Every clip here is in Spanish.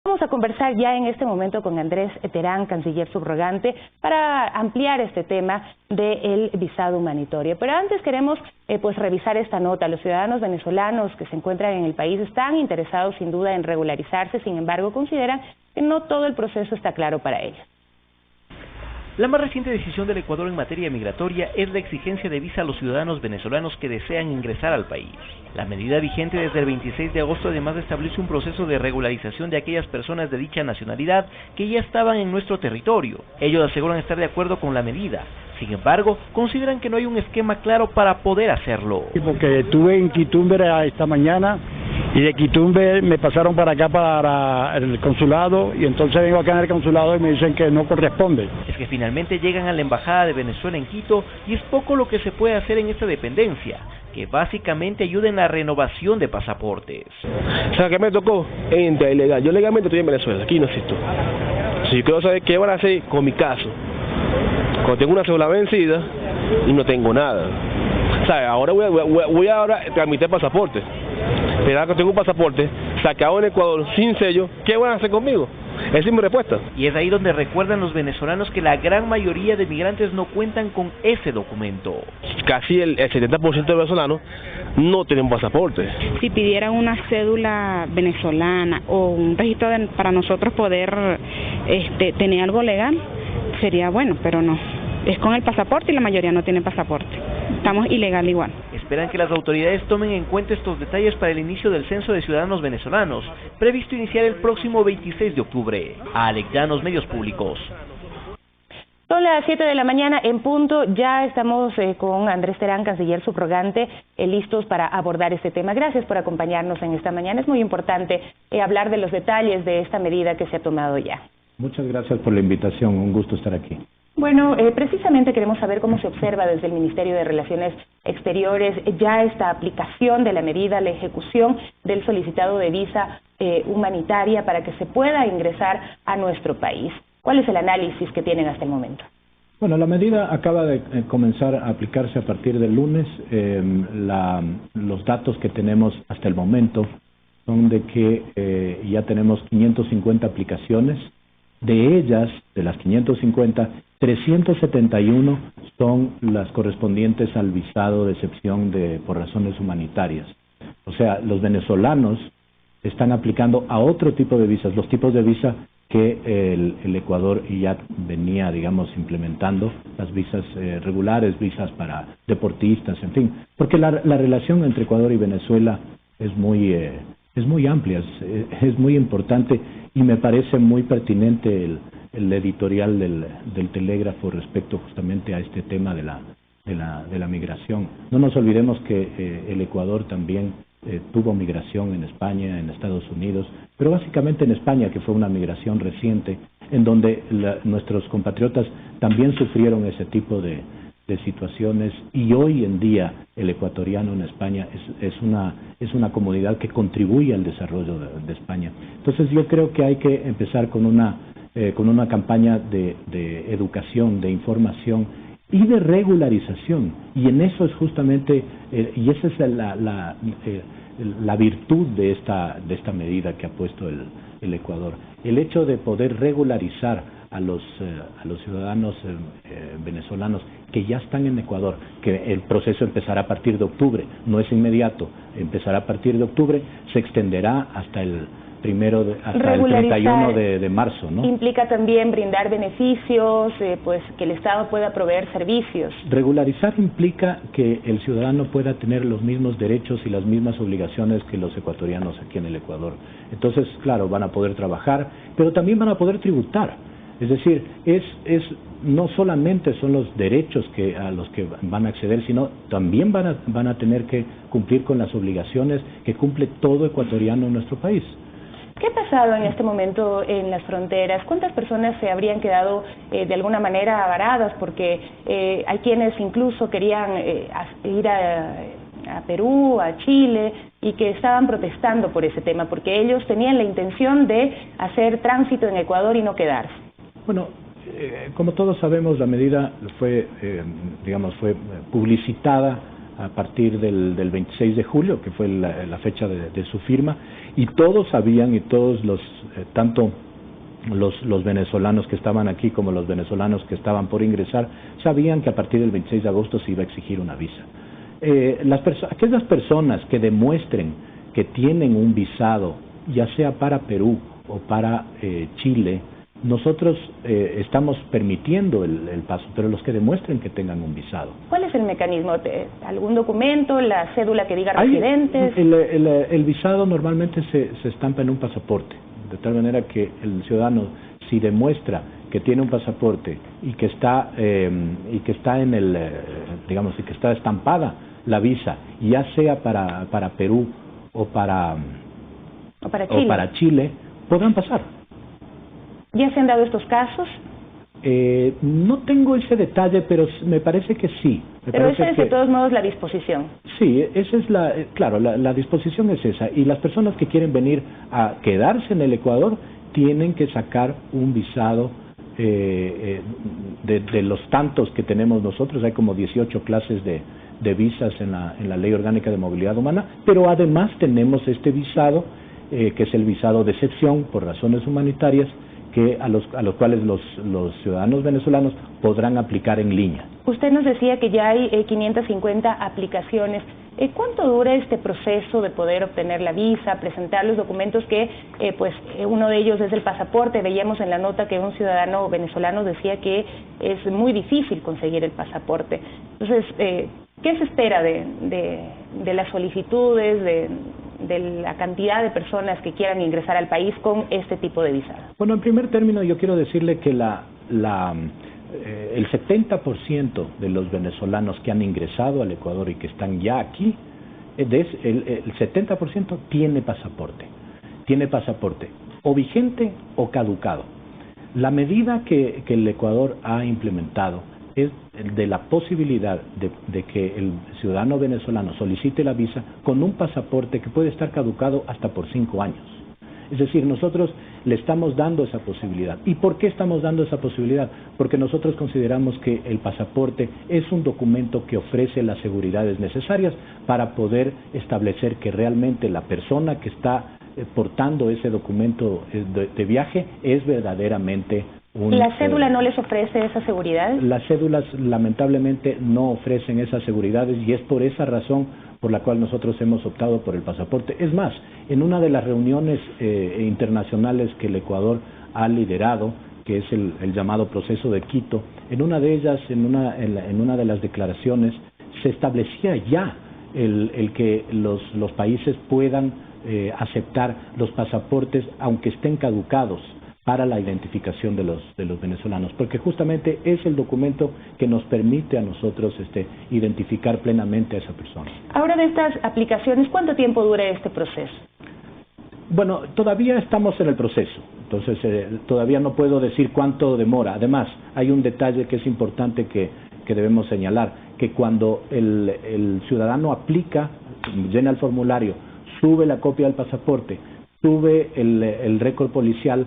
Vamos a conversar ya en este momento con Andrés Terán, canciller subrogante, para ampliar este tema del visado humanitario. Pero antes queremos revisar esta nota. Los ciudadanos venezolanos que se encuentran en el país están interesados sin duda en regularizarse, sin embargo consideran que no todo el proceso está claro para ellos. La más reciente decisión del Ecuador en materia migratoria es la exigencia de visa a los ciudadanos venezolanos que desean ingresar al país. La medida vigente desde el 26 de agosto además establece un proceso de regularización de aquellas personas de dicha nacionalidad que ya estaban en nuestro territorio. Ellos aseguran estar de acuerdo con la medida. Sin embargo, consideran que no hay un esquema claro para poder hacerlo. Porque estuve en Quitumbe esta mañana y de Quitumbe me pasaron para acá, para el consulado, y entonces vengo acá en el consulado y me dicen que no corresponde. Es que finalmente llegan a la Embajada de Venezuela en Quito y es poco lo que se puede hacer en esta dependencia, que básicamente ayuda en la renovación de pasaportes. O sea, que me tocó entrar ilegal. Yo legalmente estoy en Venezuela, aquí no existo. Si yo quiero saber qué van a hacer con mi caso, cuando tengo una cédula vencida y no tengo nada. O sea, ahora voy a tramitar pasaporte. Pero ahora que tengo un pasaporte sacado en Ecuador sin sello, ¿qué van a hacer conmigo? Esa es mi respuesta. Y es ahí donde recuerdan los venezolanos que la gran mayoría de migrantes no cuentan con ese documento. Casi el 70% de venezolanos no tienen pasaporte. Si pidieran una cédula venezolana o un registro para nosotros poder tener algo legal, sería bueno, pero no. Es con el pasaporte y la mayoría no tiene pasaporte. Estamos ilegal igual. Esperan que las autoridades tomen en cuenta estos detalles para el inicio del censo de ciudadanos venezolanos, previsto iniciar el próximo 26 de octubre. Alex Llanos, Medios Públicos. Son las 7 de la mañana en punto. Ya estamos con Andrés Terán, canciller subrogante, listos para abordar este tema. Gracias por acompañarnos en esta mañana. Es muy importante hablar de los detalles de esta medida que se ha tomado ya. Muchas gracias por la invitación. Un gusto estar aquí. Bueno, precisamente queremos saber cómo se observa desde el Ministerio de Relaciones Exteriores ya esta aplicación de la medida, la ejecución del solicitado de visa humanitaria para que se pueda ingresar a nuestro país. ¿Cuál es el análisis que tienen hasta el momento? Bueno, la medida acaba de comenzar a aplicarse a partir del lunes. Los datos que tenemos hasta el momento son de que ya tenemos 550 aplicaciones. De ellas, de las 550, 371 son las correspondientes al visado de excepción por razones humanitarias. O sea, los venezolanos están aplicando a otro tipo de visas, los tipos de visa que el Ecuador ya venía, digamos, implementando, las visas regulares, visas para deportistas, en fin, porque la relación entre Ecuador y Venezuela es muy amplia, es muy importante, y me parece muy pertinente el editorial del Telégrafo respecto justamente a este tema de la migración. No nos olvidemos que el Ecuador también tuvo migración en España, en Estados Unidos, pero básicamente en España, que fue una migración reciente, en donde nuestros compatriotas también sufrieron ese tipo de situaciones, y hoy en día el ecuatoriano en España es una comunidad que contribuye al desarrollo de España. Entonces yo creo que hay que empezar con una campaña de educación, de información y de regularización, y en eso es justamente y esa es la virtud de esta medida que ha puesto el Ecuador, el hecho de poder regularizar a los ciudadanos venezolanos que ya están en Ecuador, que el proceso empezará a partir de octubre, no es inmediato, empezará a partir de octubre, se extenderá hasta el 31 de marzo, ¿no? Implica también brindar beneficios, que el Estado pueda proveer servicios. Regularizar implica que el ciudadano pueda tener los mismos derechos y las mismas obligaciones que los ecuatorianos aquí en el Ecuador. Entonces, claro, van a poder trabajar, pero también van a poder tributar. Es decir, no solamente son los derechos a los que van a acceder, sino también van a tener que cumplir con las obligaciones que cumple todo ecuatoriano en nuestro país. ¿Qué ha pasado en este momento en las fronteras? ¿Cuántas personas se habrían quedado de alguna manera varadas? Porque hay quienes incluso querían ir a Perú, a Chile, y que estaban protestando por ese tema, porque ellos tenían la intención de hacer tránsito en Ecuador y no quedarse. Bueno, como todos sabemos, la medida fue publicitada a partir del 26 de julio, que fue la fecha de su firma, y todos sabían, y todos tanto los venezolanos que estaban aquí como los venezolanos que estaban por ingresar, sabían que a partir del 26 de agosto se iba a exigir una visa. Aquellas personas que demuestren que tienen un visado, ya sea para Perú o para Chile, nosotros estamos permitiendo el paso, pero los que demuestren que tengan un visado. ¿Cuál es el mecanismo? ¿Algún documento, la cédula que diga residentes? El visado normalmente se estampa en un pasaporte, de tal manera que el ciudadano, si demuestra que tiene un pasaporte y que está en digamos, y que está estampada la visa, ya sea para Perú o para Chile, podrán pasar. ¿Ya se han dado estos casos? No tengo ese detalle, pero me parece que sí. Pero esa es de todos modos la disposición. Sí, esa es la disposición es esa. Y las personas que quieren venir a quedarse en el Ecuador tienen que sacar un visado de los tantos que tenemos nosotros. Hay como 18 clases de visas en la Ley Orgánica de Movilidad Humana, pero además tenemos este visado, que es el visado de excepción por razones humanitarias, a los cuales los ciudadanos venezolanos podrán aplicar en línea. Usted nos decía que ya hay 550 aplicaciones. ¿Cuánto dura este proceso de poder obtener la visa, presentar los documentos que, uno de ellos es el pasaporte? Veíamos en la nota que un ciudadano venezolano decía que es muy difícil conseguir el pasaporte. Entonces, ¿qué se espera de las solicitudes, de la cantidad de personas que quieran ingresar al país con este tipo de visado? Bueno, en primer término yo quiero decirle que el 70% de los venezolanos que han ingresado al Ecuador y que están ya aquí, el 70% tiene pasaporte o vigente o caducado. La medida que el Ecuador ha implementado es de la posibilidad de que el ciudadano venezolano solicite la visa con un pasaporte que puede estar caducado hasta por 5 años. Es decir, nosotros le estamos dando esa posibilidad. ¿Y por qué estamos dando esa posibilidad? Porque nosotros consideramos que el pasaporte es un documento que ofrece las seguridades necesarias para poder establecer que realmente la persona que está portando ese documento de viaje es verdaderamente ¿La cédula no les ofrece esa seguridad? Las cédulas lamentablemente no ofrecen esas seguridades y es por esa razón por la cual nosotros hemos optado por el pasaporte. Es más, en una de las reuniones internacionales que el Ecuador ha liderado, que es el llamado proceso de Quito, en una de ellas, en una de las declaraciones, se establecía ya el que los países puedan aceptar los pasaportes aunque estén caducados para la identificación de los venezolanos, porque justamente es el documento que nos permite a nosotros identificar plenamente a esa persona. Ahora, de estas aplicaciones, ¿cuánto tiempo dura este proceso? Bueno, todavía estamos en el proceso, entonces todavía no puedo decir cuánto demora. Además, hay un detalle que es importante que debemos señalar, que cuando el ciudadano aplica, llena el formulario, sube la copia del pasaporte, sube el récord policial,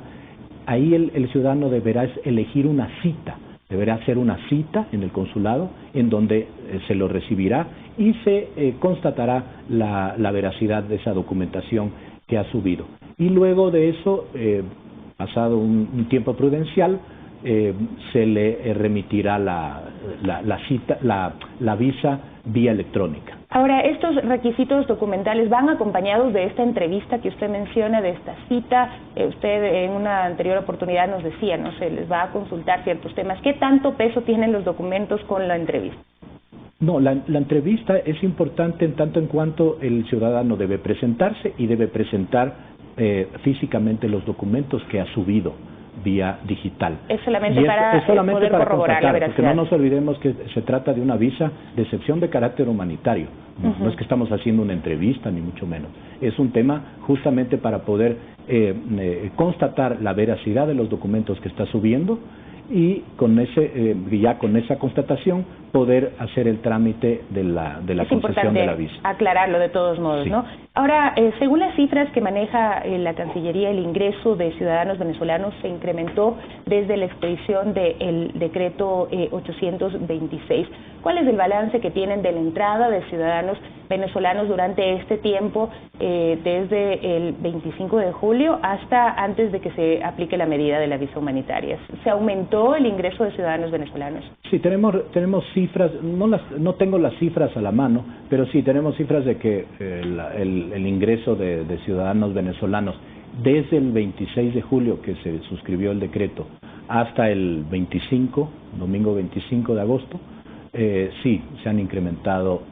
ahí el ciudadano deberá elegir una cita, deberá hacer una cita en el consulado en donde se lo recibirá y se constatará la veracidad de esa documentación que ha subido. Y luego de eso, pasado un tiempo prudencial, se le remitirá la visa vía electrónica. Ahora, estos requisitos documentales van acompañados de esta entrevista que usted menciona, de esta cita. Usted en una anterior oportunidad nos decía, no sé, les va a consultar ciertos temas. ¿Qué tanto peso tienen los documentos con la entrevista? No, la entrevista es importante en tanto en cuanto el ciudadano debe presentarse y debe presentar físicamente los documentos que ha subido vía digital. Es solamente para poder corroborar la veracidad. Porque no nos olvidemos que se trata de una visa de excepción de carácter humanitario. No es que estamos haciendo una entrevista, ni mucho menos. Es un tema justamente para poder constatar la veracidad de los documentos que está subiendo y con esa constatación poder hacer el trámite de la concesión de la visa. Aclararlo de todos modos, sí. ¿no? Ahora, según las cifras que maneja la Cancillería, el ingreso de ciudadanos venezolanos se incrementó desde la expedición del decreto 826. ¿Cuál es el balance que tienen de la entrada de ciudadanos venezolanos durante este tiempo, desde el 25 de julio hasta antes de que se aplique la medida de la visa humanitaria? ¿Se aumentó el ingreso de ciudadanos venezolanos? Sí, tenemos cifras, no tengo las cifras a la mano, pero sí tenemos cifras de que el ingreso de ciudadanos venezolanos desde el 26 de julio que se suscribió el decreto hasta el 25, domingo 25 de agosto, sí, se han incrementado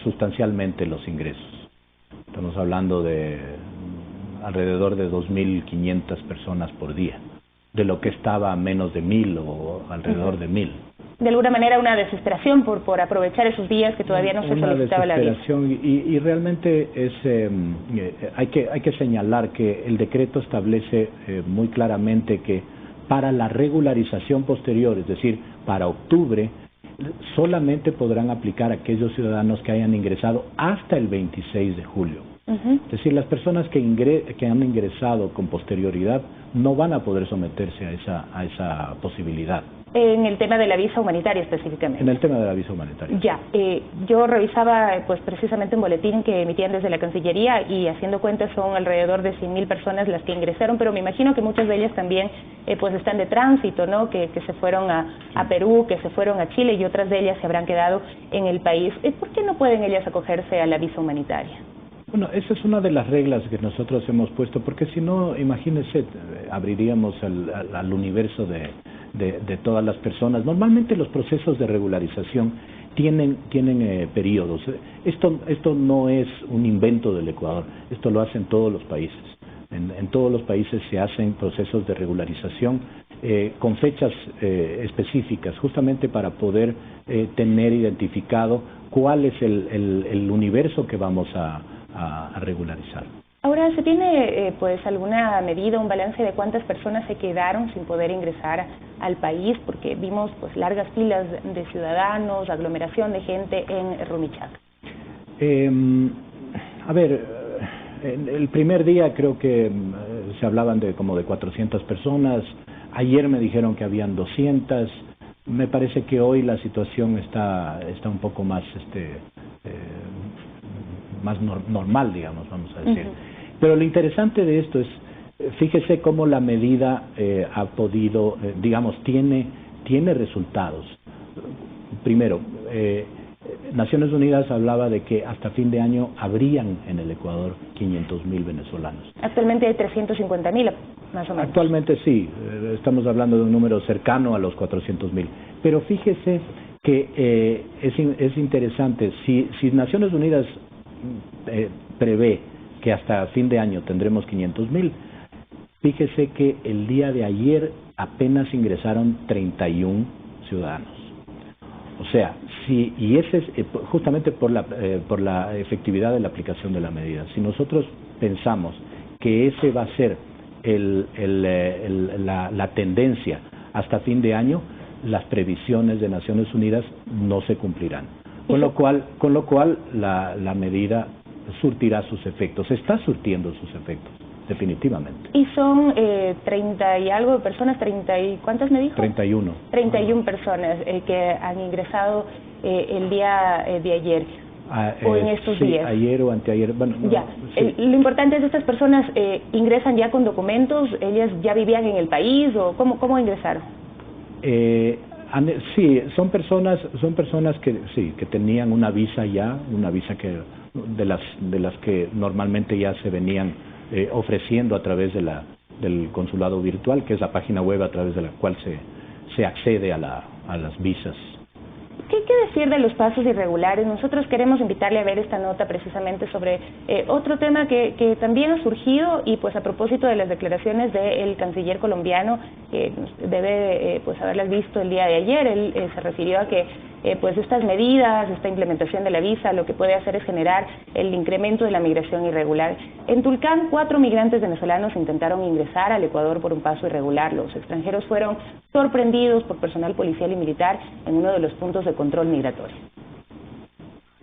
sustancialmente los ingresos. Estamos hablando de alrededor de 2.500 personas por día, de lo que estaba a menos de 1.000 o alrededor de 1.000. De alguna manera una desesperación por aprovechar esos días que todavía no se solicitaba la visa. Y realmente hay que señalar que el decreto establece muy claramente que para la regularización posterior, es decir, para octubre, solamente podrán aplicar aquellos ciudadanos que hayan ingresado hasta el 26 de julio. Es decir, las personas que han ingresado con posterioridad no van a poder someterse a esa posibilidad. En el tema de la visa humanitaria específicamente. En el tema de la visa humanitaria. Ya, yo revisaba pues precisamente un boletín que emitían desde la Cancillería y haciendo cuentas son alrededor de 100.000 personas las que ingresaron, pero me imagino que muchas de ellas también pues están de tránsito, ¿no? Que se fueron a Perú, que se fueron a Chile y otras de ellas se habrán quedado en el país. ¿Por qué no pueden ellas acogerse a la visa humanitaria? Bueno, esa es una de las reglas que nosotros hemos puesto, porque si no, imagínense, abriríamos al universo de todas las personas. Normalmente los procesos de regularización tienen periodos. Esto no es un invento del Ecuador, esto lo hacen todos los países. En todos los países se hacen procesos de regularización con fechas específicas, justamente para poder tener identificado cuál es el universo que vamos a regularizar. Ahora, ¿se tiene pues alguna medida, un balance de cuántas personas se quedaron sin poder ingresar al país? Porque vimos pues largas filas de ciudadanos, aglomeración de gente en Rumichaca. El primer día creo que se hablaban de como de 400 personas. Ayer me dijeron que habían 200. Me parece que hoy la situación está un poco más normal, digamos, vamos a decir. Pero lo interesante de esto es, fíjese cómo la medida ha podido, tiene resultados. Primero, Naciones Unidas hablaba de que hasta fin de año habrían en el Ecuador 500.000 venezolanos. Actualmente hay 350.000, más o menos. Actualmente sí, estamos hablando de un número cercano a los 400.000. Pero fíjese que es interesante, si Naciones Unidas prevé que hasta fin de año tendremos 500.000, fíjese que el día de ayer apenas ingresaron 31 ciudadanos. O sea, y ese es justamente por la efectividad de la aplicación de la medida. Si nosotros pensamos que ese va a ser la tendencia hasta fin de año, las previsiones de Naciones Unidas no se cumplirán. Con lo cual la medida surtirá sus efectos, está surtiendo sus efectos, definitivamente. Y son 30 y algo de personas, ¿cuántas me dijo? 31. 31 personas que han ingresado el día de ayer. O en estos días. Ayer o anteayer. Bueno, ya. Sí. Lo importante es que estas personas ingresan ya con documentos, ellas ya vivían en el país o ¿cómo ingresaron? Sí, son personas que tenían una visa ya, una visa que de las que normalmente ya se venían ofreciendo a través del consulado virtual, que es la página web a través de la cual se accede a las visas. ¿Qué decir de los pasos irregulares? Nosotros queremos invitarle a ver esta nota precisamente sobre otro tema que también ha surgido y pues a propósito de las declaraciones del canciller colombiano, que debe pues haberlas visto el día de ayer. Él se refirió a que pues estas medidas, esta implementación de la visa, lo que puede hacer es generar el incremento de la migración irregular. En Tulcán, 4 migrantes venezolanos intentaron ingresar al Ecuador por un paso irregular. Los extranjeros fueron sorprendidos por personal policial y militar en uno de los puntos de control migratorio.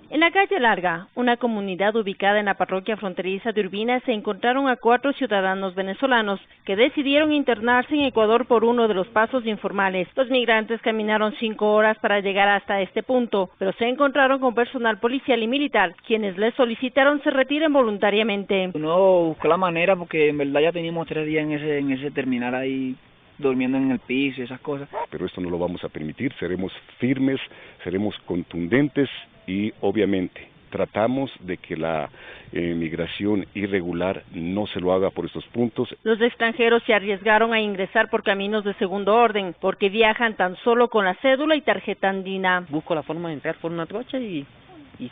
En la calle Larga, una comunidad ubicada en la parroquia fronteriza de Urbina, se encontraron a 4 ciudadanos venezolanos que decidieron internarse en Ecuador por uno de los pasos informales. Los migrantes caminaron 5 horas para llegar hasta este punto, pero se encontraron con personal policial y militar, quienes les solicitaron se retiren voluntariamente. Uno buscó la manera porque en verdad ya teníamos 3 días en ese terminal ahí, durmiendo en el piso y esas cosas. Pero esto no lo vamos a permitir, seremos firmes, seremos contundentes y obviamente tratamos de que la migración irregular no se lo haga por estos puntos. Los extranjeros se arriesgaron a ingresar por caminos de segundo orden, porque viajan tan solo con la cédula y tarjeta andina. Busco la forma de entrar por una trocha y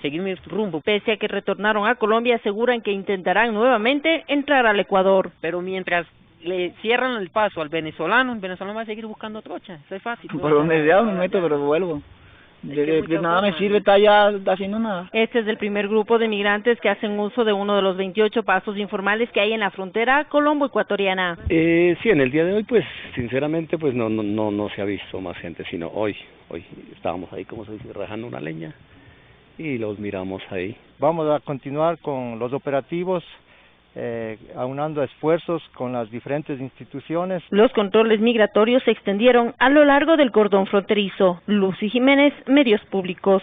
seguir mi rumbo. Pese a que retornaron a Colombia, aseguran que intentarán nuevamente entrar al Ecuador. Pero mientras le cierran el paso al venezolano, el venezolano va a seguir buscando trocha, eso es fácil. Por donde sea me meto, pero vuelvo. De nada me sirve estar ya haciendo nada. Este es el primer grupo de migrantes que hacen uso de uno de los 28 pasos informales que hay en la frontera colombo-ecuatoriana. Sí, en el día de hoy, pues, sinceramente, pues no se ha visto más gente, sino hoy estábamos ahí, como se dice, rajando una leña y los miramos ahí. Vamos a continuar con los operativos, aunando esfuerzos con las diferentes instituciones. Los controles migratorios se extendieron a lo largo del cordón fronterizo. Lucy Jiménez, Medios Públicos.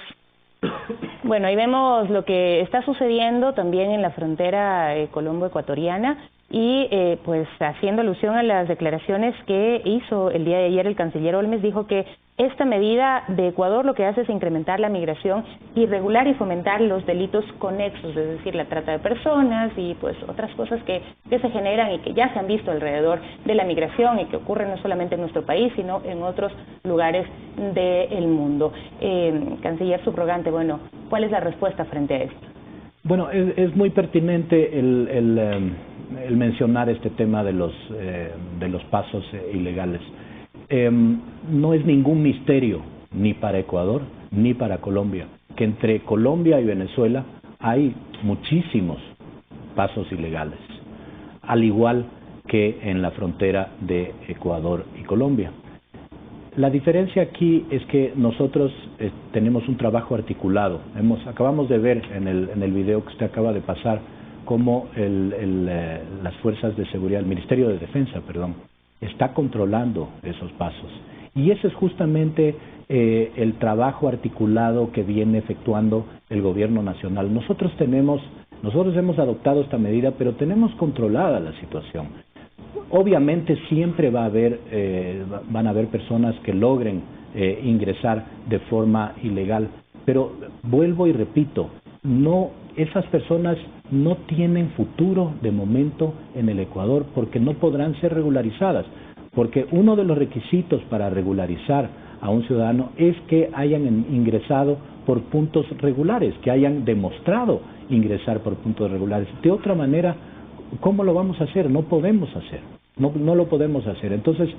Bueno, ahí vemos lo que está sucediendo también en la frontera colombo-ecuatoriana y pues haciendo alusión a las declaraciones que hizo el día de ayer el canciller Olmes, dijo que esta medida de Ecuador lo que hace es incrementar la migración irregular y fomentar los delitos conexos, es decir, la trata de personas y pues otras cosas que se generan y que ya se han visto alrededor de la migración y que ocurren no solamente en nuestro país, sino en otros lugares del mundo. Canciller subrogante, bueno, ¿cuál es la respuesta frente a esto? Bueno, es muy pertinente el mencionar este tema de los pasos ilegales. No es ningún misterio, ni para Ecuador, ni para Colombia, que entre Colombia y Venezuela hay muchísimos pasos ilegales, al igual que en la frontera de Ecuador y Colombia. La diferencia aquí es que nosotros tenemos un trabajo articulado. Acabamos de ver en el video que usted acaba de pasar cómo las fuerzas de seguridad, el Ministerio de Defensa, está controlando esos pasos. Y ese es justamente el trabajo articulado que viene efectuando el gobierno nacional. Nosotros hemos adoptado esta medida, pero tenemos controlada la situación. Obviamente siempre van a haber personas que logren ingresar de forma ilegal, pero vuelvo y repito, esas personas no tienen futuro de momento en el Ecuador porque no podrán ser regularizadas, porque uno de los requisitos para regularizar a un ciudadano es que hayan ingresado por puntos regulares, que hayan demostrado ingresar por puntos regulares. De otra manera, ¿cómo lo vamos a hacer? No podemos hacer, no lo podemos hacer. Entonces,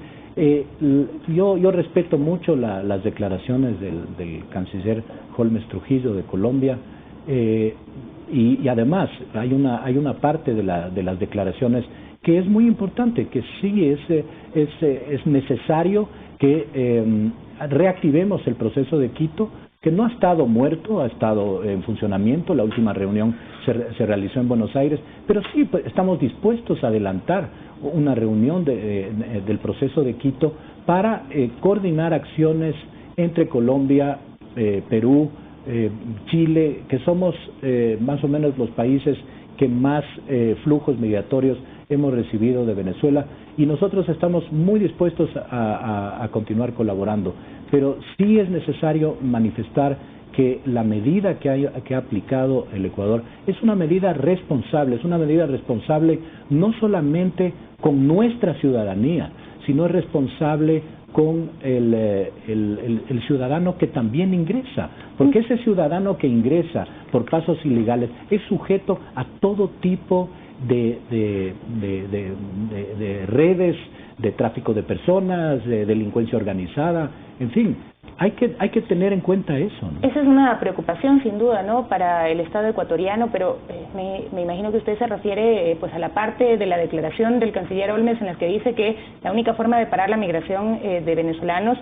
yo respeto mucho las declaraciones del canciller Olmes Trujillo de Colombia, y además hay una parte de las declaraciones que es muy importante, que sí es necesario que reactivemos el proceso de Quito, que no ha estado muerto, ha estado en funcionamiento. La última reunión se realizó en Buenos Aires, pero sí estamos dispuestos a adelantar una reunión del proceso de Quito para coordinar acciones entre Colombia, Perú, Chile, que somos más o menos los países que más flujos migratorios hemos recibido de Venezuela, y nosotros estamos muy dispuestos a continuar colaborando, pero sí es necesario manifestar que la medida que ha aplicado el Ecuador es una medida responsable, no solamente con nuestra ciudadanía, sino es responsable con el ciudadano que también ingresa, porque ese ciudadano que ingresa por pasos ilegales es sujeto a todo tipo de redes de tráfico de personas, de delincuencia organizada, en fin. Hay que tener en cuenta eso, ¿no? Esa es una preocupación sin duda, ¿no?, para el Estado ecuatoriano, pero me imagino que usted se refiere pues a la parte de la declaración del canciller Holmes en la que dice que la única forma de parar la migración de venezolanos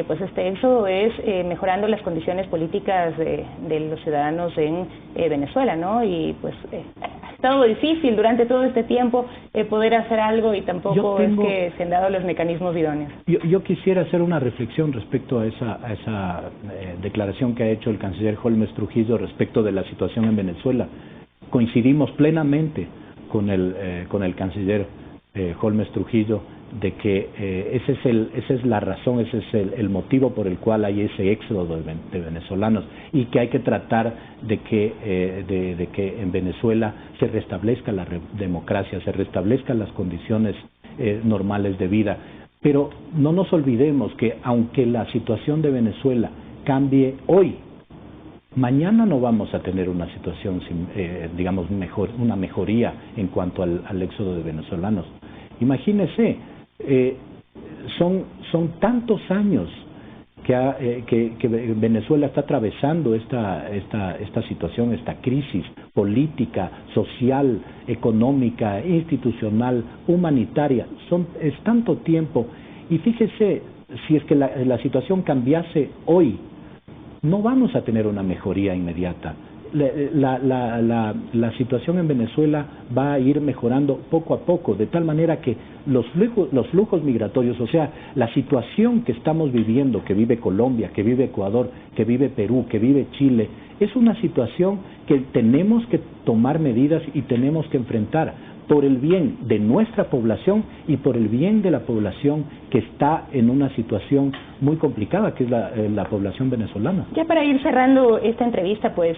pues este éxodo es mejorando las condiciones políticas de los ciudadanos en Venezuela, ¿no? Y pues ha estado difícil durante todo este tiempo poder hacer algo y tampoco es que se han dado los mecanismos idóneos. Yo quisiera hacer una reflexión respecto a esa declaración que ha hecho el canciller Holmes Trujillo respecto de la situación en Venezuela. Coincidimos plenamente con el canciller Holmes Trujillo de que esa es la razón, ese es el motivo por el cual hay ese éxodo de venezolanos, y que hay que tratar de que en Venezuela se restablezca la democracia, se restablezcan las condiciones normales de vida. Pero no nos olvidemos que aunque la situación de Venezuela cambie hoy, mañana no vamos a tener una situación, digamos, una mejoría en cuanto al éxodo de venezolanos. Imagínese, son tantos años que Venezuela está atravesando esta situación, esta crisis política, social, económica, institucional, humanitaria. Es tanto tiempo, y fíjese, si es que la situación cambiase hoy, no vamos a tener una mejoría inmediata. La situación en Venezuela va a ir mejorando poco a poco, de tal manera que los flujos migratorios, o sea, la situación que estamos viviendo, que vive Colombia, que vive Ecuador, que vive Perú, que vive Chile, es una situación que tenemos que tomar medidas y tenemos que enfrentar por el bien de nuestra población y por el bien de la población que está en una situación muy complicada, que es la población venezolana. Ya para ir cerrando esta entrevista, pues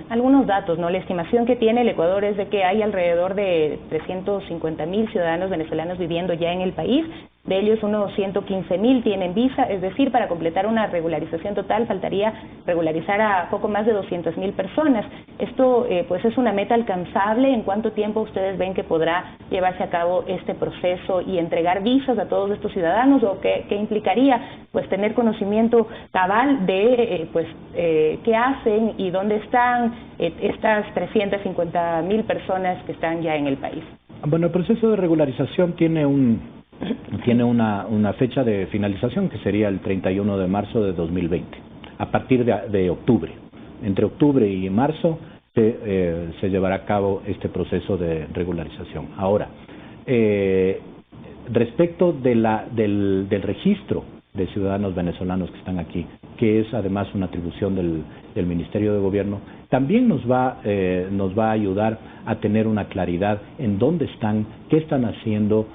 algunos datos, ¿no? La estimación que tiene el Ecuador es de que hay alrededor de 350,000 ciudadanos venezolanos viviendo ya en el país. De ellos unos 115,000 tienen visa, es decir, para completar una regularización total faltaría regularizar a poco más de 200,000 personas. Esto pues es una meta alcanzable. ¿En cuánto tiempo ustedes ven que podrá llevarse a cabo este proceso y entregar visas a todos estos ciudadanos? ¿O qué implicaría pues tener conocimiento cabal de qué hacen y dónde están estas 350,000 personas que están ya en el país? Bueno, el proceso de regularización tiene una fecha de finalización que sería el 31 de marzo de 2020, a partir de octubre. Entre octubre y marzo se llevará a cabo este proceso de regularización. Ahora, respecto del registro de ciudadanos venezolanos que están aquí, que es además una atribución del Ministerio de Gobierno, también nos va a ayudar a tener una claridad en dónde están, qué están haciendo,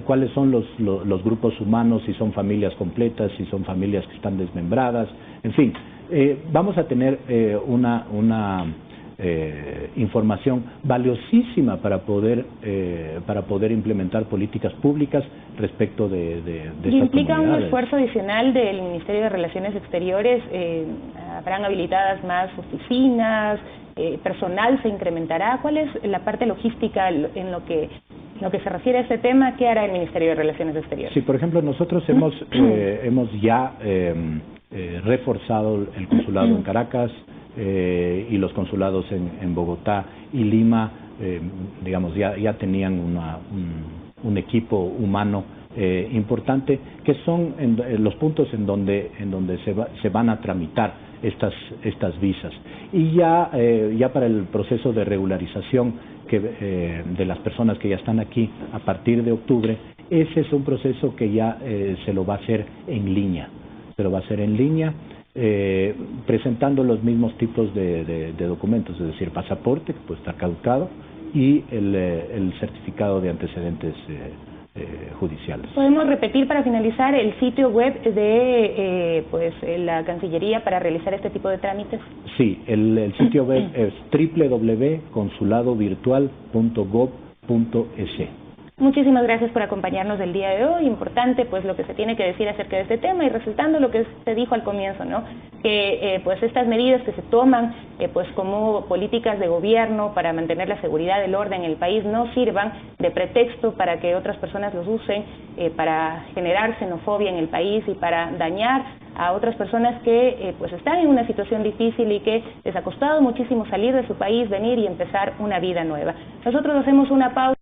cuáles son los grupos humanos, si son familias completas, si son familias que están desmembradas, en fin, vamos a tener una información valiosísima para poder implementar políticas públicas respecto de estas ¿Implica comunidades? un esfuerzo adicional del Ministerio de Relaciones Exteriores? ¿Habrán habilitadas más oficinas? ¿Personal se incrementará? ¿Cuál es la parte logística en lo que se refiere a este tema? ¿Qué hará el Ministerio de Relaciones Exteriores? Sí, por ejemplo, nosotros hemos ya reforzado el consulado en Caracas, y los consulados en Bogotá y Lima, digamos, ya tenían un equipo humano importante, que son los puntos en donde se van a tramitar estas visas. Y ya para el proceso de regularización de las personas que ya están aquí a partir de octubre, ese es un proceso que ya se lo va a hacer en línea. Presentando los mismos tipos de documentos, es decir, pasaporte, que puede estar caducado, y el certificado de antecedentes judiciales. ¿Podemos repetir para finalizar el sitio web de la Cancillería para realizar este tipo de trámites? Sí, el sitio web es www.consuladovirtual.gov.es. Muchísimas gracias por acompañarnos el día de hoy. Importante pues lo que se tiene que decir acerca de este tema y resaltando lo que se dijo al comienzo, ¿no? Que pues estas medidas que se toman pues como políticas de gobierno para mantener la seguridad del orden en el país no sirvan de pretexto para que otras personas los usen para generar xenofobia en el país y para dañar a otras personas que pues están en una situación difícil y que les ha costado muchísimo salir de su país, venir y empezar una vida nueva. Nosotros hacemos una pausa.